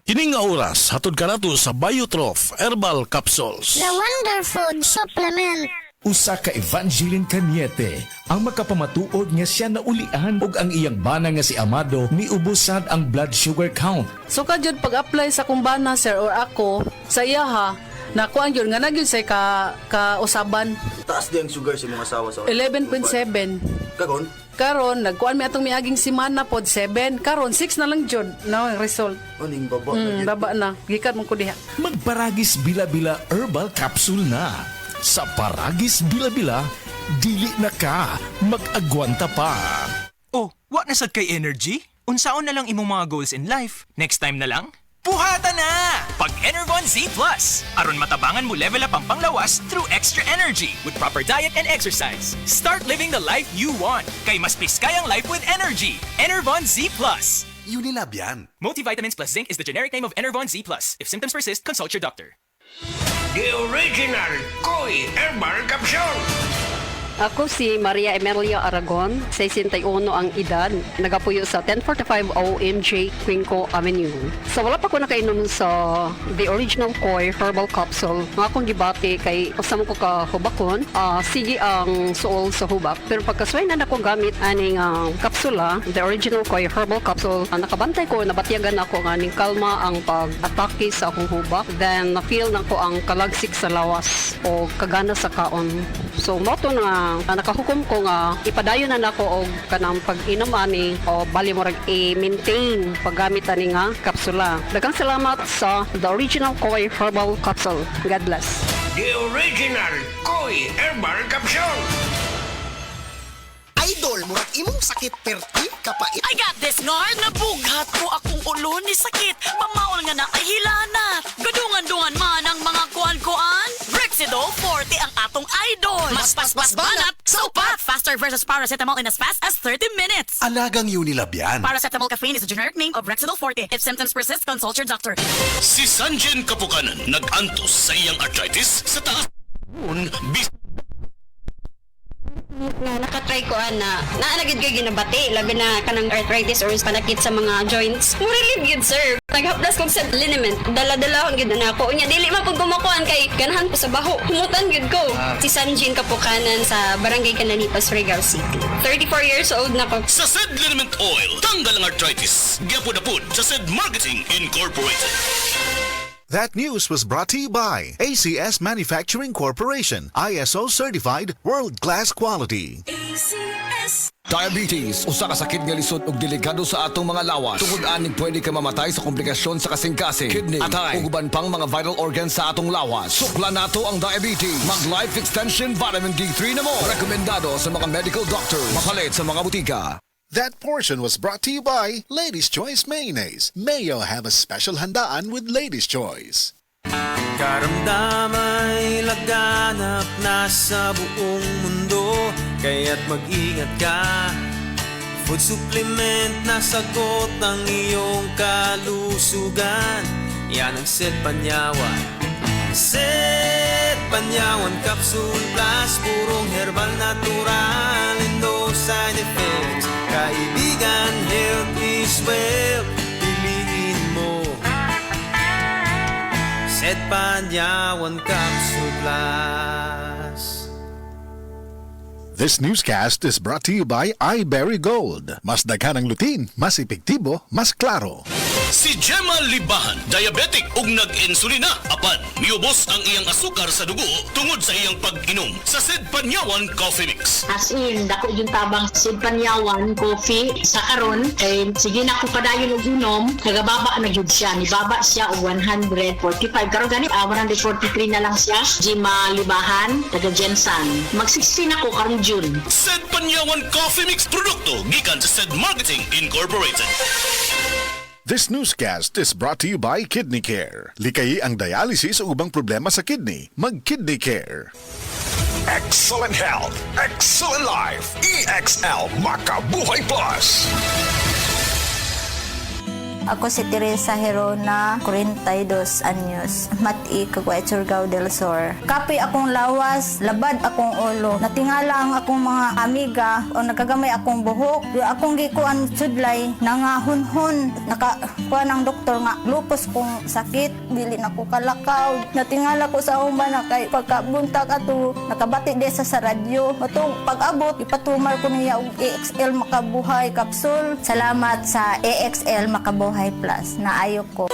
Kini nga oras hatod kanato sa Biotrof Herbal Capsules. The Wonder Food Supplement. Usa ka Evangeline Cañete ang makapamatuod nga siya naulian ug ang iyang bana nga si Amado miubusad ang blood sugar count. So jud pag-apply sa kumbana sir or ako sa iya ha, nakuan yun nga nagyud say ka usaban Taas di ang sugar sa mga asawa sa 11.7. Kagon? Karon nagkuan mi atong miaging semana pod 7. Karon 6 na lang jud na ang result. Aning baba Baba na. Gikan mo ko diha. Magparagis bila-bila herbal capsule na. Sa Paragis Bila-Bila, dili na ka mag-agwanta pa. Oh, wa na sad kay energy? Unsaon na lang imong mga goals in life? Next time na lang? Puhata na! Pag Enervon Z+. Aron matabangan mo level up ang panglawas through extra energy with proper diet and exercise. Start living the life you want. Kay mas piskay ang life with energy. Enervon Z+. Unilab yan. Multivitamins plus zinc is the generic name of Enervon Z+. If symptoms persist, consult your doctor. The original Koi Herbal Capsule. Ako si Maria Emelia Aragon, 61 ang edad, nagapuyo sa 1045 OMJ Quinco Avenue. So wala pa ko nakainom sa the original Koi Herbal Capsule. Nga akong gibati kay usam ko ka hubakon, sige ang suol sa hubak. Pero pagkasway na ako gamit aning kapsula, the original Koi Herbal Capsule, nakabantay ko, nabatyagan ako nga ning kalma ang pag-atake sa akong hubak. Then na-feel na ko ang kalagsik sa lawas o kagana sa kaon. So moto na nakahukom ko nga ipadayon na nako og kanang pag-inom ani o bali mo rag i-maintain paggamit ani nga kapsula. Daghang salamat sa the original Koi Herbal Capsule. God bless. The original Koi Herbal Capsule. Idol, murag imong sakit perti kapait. I got this, Nard. Nabughat ko akong ulo ni sakit. Mamaol nga na ay hilana. Gadungan-dungan man ang mga kuan-kuan. Brexidol 40 ang atong idol. Mas pas banat, so pat. Faster versus paracetamol in as fast as 30 minutes. Alagang Unilab yan. Paracetamol caffeine is a generic name of Brexidol 40. If symptoms persist, consult your doctor. Si Sanjen Kapukanan nag-antos sa iyang arthritis sa taas. Na nakatry ko na naanagid kay ginabati labi na kanang arthritis or panakit sa mga joints. Mo relieve yun sir. Naghaplas ko sa liniment. Dala-dalahon gyud na ako. Unya dili man pud kumakuan kay ganahan ko sa baho. Humutan gyud ko. Si Sanjin Kapukanan sa Barangay Cananipas, Regal City. 34 years old na ko. Sa SED Liniment Oil, tanggal ang arthritis. Gyapod-apod sa SED Marketing Incorporated. That news was brought to you by ACS Manufacturing Corporation, ISO certified world-class quality. Diabetes, usa ka sakit nga lisod ug delikado sa atong mga lawas. Tungod aning pwede ka mamatay sa komplikasyon sa kasing-kasing, kidney, atay, ug uban pang mga vital organs sa atong lawas. Sukla nato ang diabetes. Mag Life Extension Vitamin D3 na mo. Rekomendado sa mga medical doctors. Mapalit sa mga butika. That portion was brought to you by Lady's Choice Mayonnaise. Mayo have a special handaan with Lady's Choice. Karamdamay laganap na sa buong mundo, kaya't mag-ingat ka. Food supplement na sagot ang iyong kalusugan. Yan ang Set Panyawan. Set Panyawan Capsule Plus, purong herbal natural and no side effects. Kaibigan, health is wealth. Piliin mo Set Panyawan Capsule Plus. This newscast is brought to you by iBerry Gold. Mas daghan ang lutin, mas epektibo, mas klaro. Si Gemma Libahan, diabetic ug nag-insulina. Apan, miubos ang iyang asukar sa dugo tungod sa iyang pag-inom sa SED Panyawan Coffee Mix. As in, dako yung tabang SED Panyawan Coffee sa karon kay sige na ko padayon og inom, nagababa na gyud siya. Nibaba siya og 145. Karon gani 143 na lang siya. Gemma Libahan, taga Jensan. Mag-16 ako karong June. SED Panyawan Coffee Mix produkto gikan sa SED Marketing Incorporated. This newscast is brought to you by Kidney Care. Likayi ang dialysis o ubang problema sa kidney. Mag-Kidney Care. Excellent health, excellent life. EXL Makabuhay Plus. Ako si Teresa Herona, 42 anyos. Mati, Caguay, Surigao del Sur. Kapi akong lawas, labad akong ulo. Natingala ang akong mga amiga o nakagamay akong buhok. Yung akong gikuan sudlay, nangahunhon. Nakakuha ng doktor nga, lupus kong sakit. Dili na ko kalakaw. Natingala ko sa umba na kay pagkabuntag ato, nakabati de sa radyo. Matong pag-abot, ipatumar ko niya og AXL Makabuhay Capsule. Salamat sa AXL Makabuhay Plus. Naayo ko.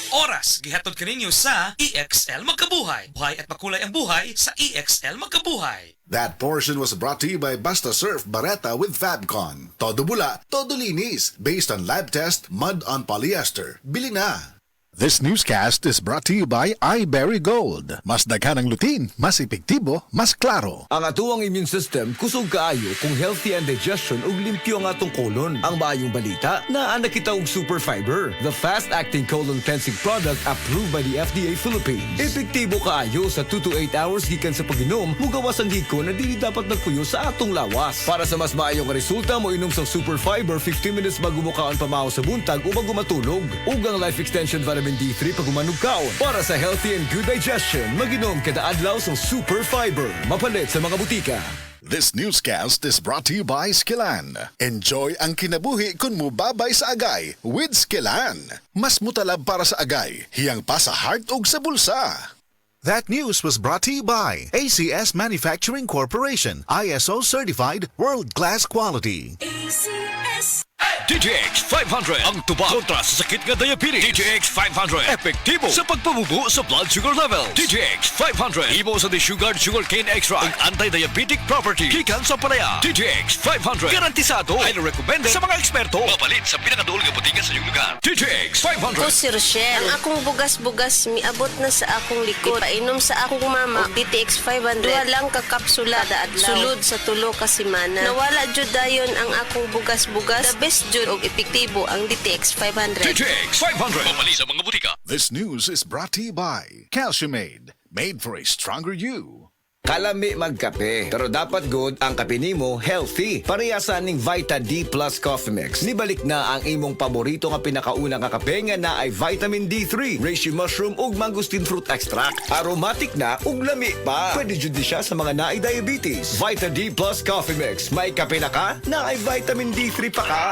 Oras, gihatod kaninyo sa EXL Magkabuhay. Buhay at makulay ang buhay sa EXL Magkabuhay. That portion was brought to you by Basta Surf Bareta with Fabcon. Todo bula, todo linis. Based on lab test, mud on polyester. Bili na! This newscast is brought to you by iBerry Gold. Mas daghan ang lutin, mas epektibo, mas klaro. Ang atuang immune system kusog kaayo kung healthy ang digestion ug limpyo ang atong colon. Ang maayong balita, naa na kita og Super Fiber, the fast-acting colon cleansing product approved by the FDA Philippines. Epektibo kaayo sa 2 to 8 hours gikan sa pag-inom, mugawas ang hiko na dili dapat nagpuyo sa atong lawas. Para sa mas maayong resulta, mo inom sa Super Fiber 15 minutes bago mo kaon pamahaw sa buntag o bago matulog. Ug ang Life Extension Vitamin D3 pag umanugkaon. Para sa healthy and good digestion, mag-inom kada adlaw sa Super Fiber. Mapalit sa mga butika. This newscast is brought to you by Skillan. Enjoy ang kinabuhi kung mubabay sa agay with Skillan. Mas mutalab para sa agay, hiyang pa sa heart ug sa bulsa. That news was brought to you by ACS Manufacturing Corporation, ISO certified world-class quality. ACS. DTX 500 ang tubag kontra sa sakit nga diabetes. DTX 500 epektibo sa pagpabubo sa blood sugar levels. DTX 500 imo sa desugared sugarcane extract ang anti-diabetic property gikan sa palaya. DTX 500 garantisado ay recommended sa mga eksperto. Mapalit sa pinakadulong nga butika sa iyong lugar. DTX 500. O si Rochelle, ang akong bugas-bugas miabot na sa akong likod. Painom sa akong mama og DTX 500. Duha lang ka kapsula kada adlaw. Sulod sa tulo ka semana. Nawala jud dayon ang akong bugas-bugas. The best jud og epektibo ang DTX 500. DTX 500 mapalit sa mga butika. This news is brought to you by Calciumade, made for a stronger you. Kalami magkape, pero dapat good ang kape nimo healthy. Parehasan ning Vita D Plus Coffee Mix. Nibalik na ang imong paborito nga pinakauna nga kape nga na ay vitamin D3, reishi mushroom ug mangosteen fruit extract. Aromatic na ug lami pa. Pwede jud siya sa mga naay diabetes. Vita D Plus Coffee Mix. May kape na ka, na ay vitamin D3 pa ka.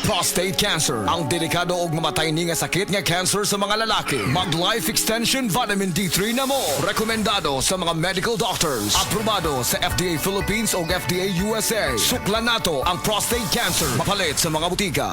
Prostate cancer, ang delikado ug mamatay ni nga sakit nga cancer sa mga lalaki. Mag Life Extension Vitamin D3 na mo. Rekomendado sa mga medical doctors. Aprobado sa FDA Philippines ug FDA USA. Suklan nato ang prostate cancer. Mapalit sa mga butika.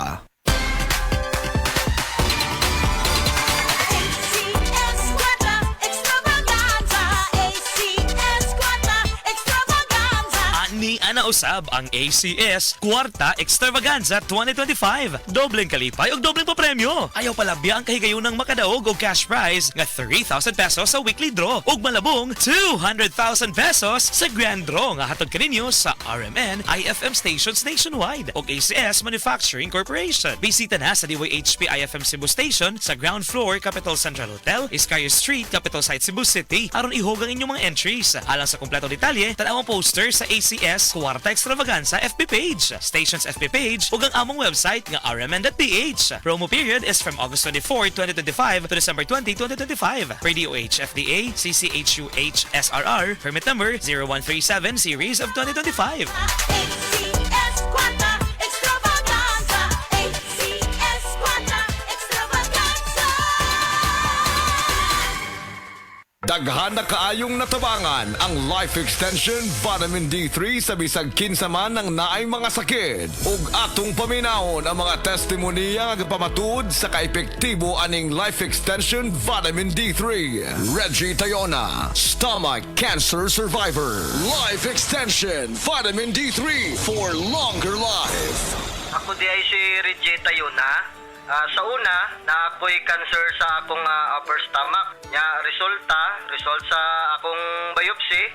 Ni ana usab ang ACS Kwarta Extravaganza 2025. Dobleng kalipay ug dobleng papremyo. Ayaw palabya ang kahigayunang makadaog og cash prize nga 3,000 pesos sa weekly draw ug malabong 200,000 pesos sa grand draw nga hatod kaninyo sa RMN IFM stations nationwide ug ACS Manufacturing Corporation. Bisita na sa DYHP IFM Cebu Station sa ground floor Capital Central Hotel, Iscario Street, Capital Site Cebu City aron ihog ang inyong mga entries. Alang sa kumpleto detalye, tan-aw ang poster sa ACS Kwarta Extravaganza FB page, station's FB page ug ang among website nga rmn.ph. Promo period is from August 24, 2025 to December 20, 2025. Per DOH FDA CCHUH SRR permit number 0137 series of 2025. ACS Kwarta Extravaganza. ACS Kwarta Extravaganza. Daghan na kaayong natabangan ang Life Extension Vitamin D3 sa bisag kinsa man ng naay mga sakit. Ug atong paminahon ang mga testimonya nga pamatuod sa kaepektibo aning Life Extension Vitamin D3. Reggie Tayona, stomach cancer survivor. Life Extension Vitamin D3 for longer life. Ako di ay si Reggie Tayona. Sa una, na ako'y cancer sa akong upper stomach. Result sa akong biopsy,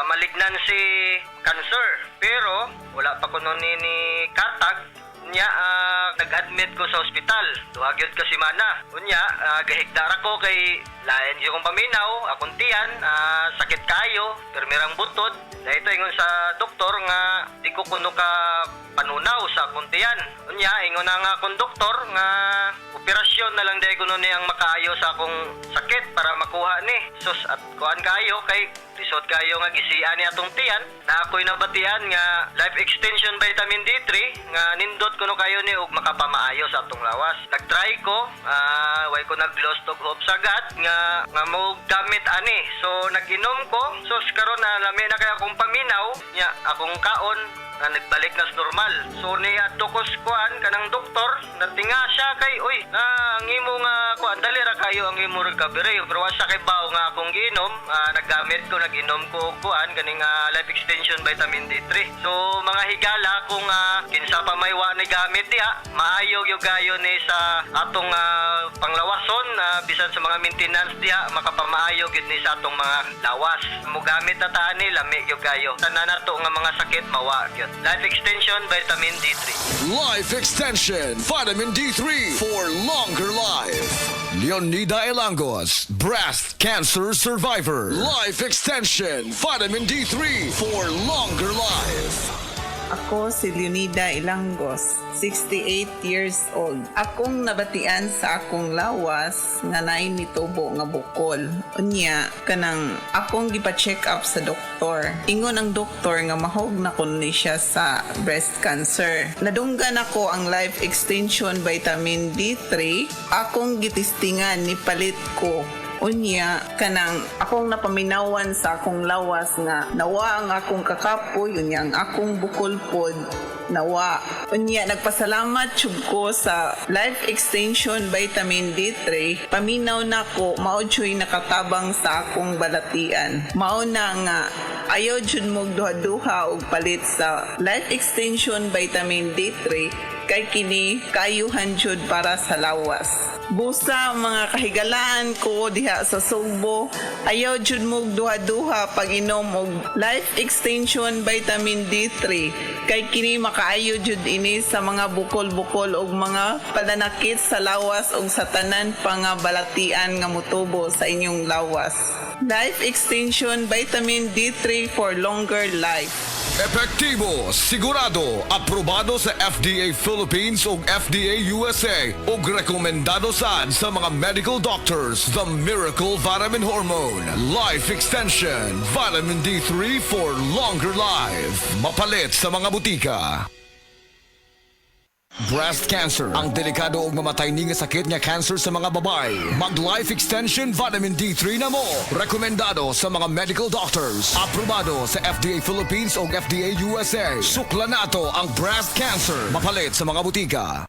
malignancy cancer. Pero, wala pa ko nun ni katag. Nag-admit ko sa ospital. Duhagyod ka simana. Gahigdara ko kay lain yung kong paminaw, akong tiyan, sakit kayo, permirang butod. Dahil ito ingon sa doktor nga, di ko kuno ka panunaw sa akong tiyan. Unya ingon na nga akong doktor nga operasyon na lang day kuno ni ang makaayo sa akong sakit para makuha ni. Sus at kuan kayo kay lisod kayo nga gisian ni atong tiyan na ako'y nabatian nga life extension vitamin D3 nga nindot kuno kayo ni og makapamaayo sa atong lawas. Nagtry ko, way ko nag-lost og hope sagad nga mo gamit ani. So nag-inom ko. So karon na lami na kay akong paminaw nya akong kaon na nagbalik na sa normal. So niya tukos kuan kanang doktor natinga siya kay uy ang imo nga kuan dali ra kayo ang imo recovery pero sa kay baw nga akong giinom naggamit ko nag-inom ko og kuan kaning life extension vitamin D3. So mga higala kung kinsa pa may wa ni gamit diha maayo gyud gayo ni sa atong panglawason bisan sa mga maintenance diha makapamaayo gyud ni sa atong mga lawas. Mugamit na ta ani lami gyud gayo. Tanan nato nga mga sakit mawa gyud. Life Extension Vitamin D3. Life Extension Vitamin D3 for longer life. Leonida Elangos, breast cancer survivor. Life Extension Vitamin D3 for longer life. Ako si Leonida Ilangos, 68 years old. Akong nabatian sa akong lawas nga naay mitubo nga bukol. Unya, kanang akong gipa-check up sa doktor. Ingon ang doktor nga mahog na kuno ni siya sa breast cancer. Nadunggan ako ang Life Extension Vitamin D3. Akong gitistingan ni palit ko. Unya, kanang akong napaminawan sa akong lawas nga nawa ang akong kakapoy, unya ang akong bukol pod nawa. Unya, nagpasalamat jud ko sa Life Extension Vitamin D3. Paminaw na ko, mao joy nakatabang sa akong balatian. Mao na nga, ayaw jud mo duha-duha og palit sa Life Extension Vitamin D3 kay kini kayuhan jud para sa lawas. Busa mga kahigalaan ko diha sa Sugbo, ayaw jud mo duha-duha pag inom og Life Extension Vitamin D3 kay kini makaayo jud ini sa mga bukol-bukol og mga pananakit sa lawas og sa tanan pa nga balatian nga motubo sa inyong lawas. Life Extension Vitamin D3 for longer life. Epektibo, sigurado, aprobado sa FDA Philippines ug FDA USA ug rekomendado sad sa mga medical doctors. The Miracle Vitamin Hormone, Life Extension, Vitamin D3 for longer life. Mapalit sa mga butika. Breast cancer, ang delikado ug mamatay ni nga sakit nga cancer sa mga babae. Mag Life Extension Vitamin D3 na mo. Rekomendado sa mga medical doctors. Aprobado sa FDA Philippines ug FDA USA. Sukla nato ang breast cancer. Mapalit sa mga butika.